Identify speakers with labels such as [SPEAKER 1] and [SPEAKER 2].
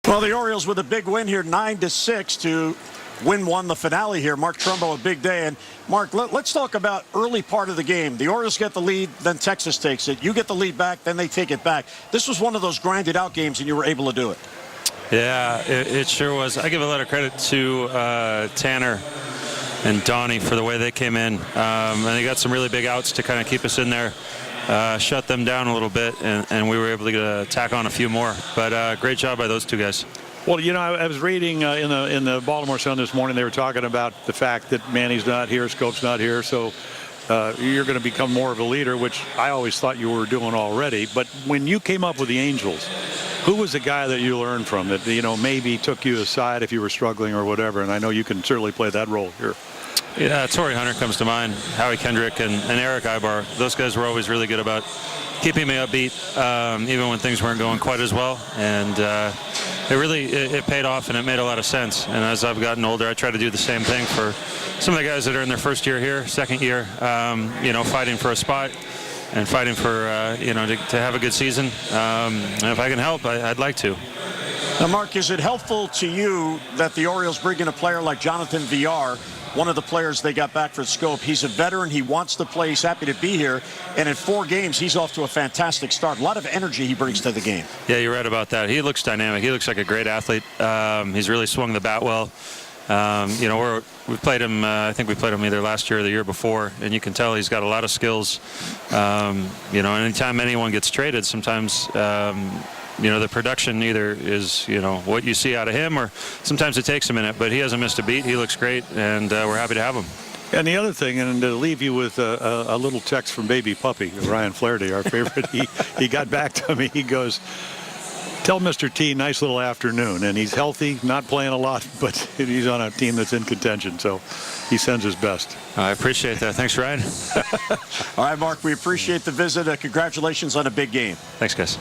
[SPEAKER 1] Well, the Orioles with a big win here, 9-6 to win one the finale here. Mark Trumbo, a big day. And Mark, let's talk about early part of the game. The Orioles get the lead, then Texas takes it. You get the lead back, then they take it back. This was one of those grinded out games, and you were able to do it.
[SPEAKER 2] Yeah, it sure was. I give a lot of credit to Tanner and Donnie for the way they came in. And they got some really big outs to kind of keep us in there. Shut them down a little bit, and we were able to tack on a few more. But great job by those two guys.
[SPEAKER 3] Well, you know, I was reading in the Baltimore Sun this morning. They were talking about the fact that Manny's not here, Scope's not here, so you're going to become more of a leader, which I always thought you were doing already. But when you came up with the Angels, who was the guy that you learned from that, you know, maybe took you aside if you were struggling or whatever? And I know you can certainly play that role here.
[SPEAKER 2] Yeah, Torrey Hunter comes to mind, Howie Kendrick, and Eric Ibar. Those guys were always really good about keeping me upbeat, even when things weren't going quite as well. And it paid off, and it made a lot of sense. And as I've gotten older, I try to do the same thing for some of the guys that are in their first year here, second year, you know, fighting for a spot and fighting for, you know, to have a good season. And if I can help, I'd like to.
[SPEAKER 1] Now, Mark, is it helpful to you that the Orioles bring in a player like Jonathan Villar, one of the players they got back for Scope? He's a veteran. He wants to play. He's happy to be here. And in 4 games, he's off to a fantastic start. A lot of energy he brings to the game.
[SPEAKER 2] Yeah, you're right about that. He looks dynamic. He looks like a great athlete. He's really swung the bat well. You know, we played him, I think we played him either last year or the year before, and you can tell he's got a lot of skills. You know, anytime anyone gets traded, sometimes you know, the production either is, you know, what you see out of him, or sometimes it takes a minute, but he hasn't missed a beat. He looks great, and we're happy to have him.
[SPEAKER 3] And the other thing, and to leave you with a little text from Baby Puppy, Ryan Flaherty, our favorite, he got back to me. He goes, "Tell Mr. T, nice little afternoon." And he's healthy, not playing a lot, but he's on a team that's in contention, so he sends his best.
[SPEAKER 2] I appreciate that. Thanks, Ryan.
[SPEAKER 1] All right, Mark, we appreciate the visit. Congratulations on a big game.
[SPEAKER 2] Thanks, guys.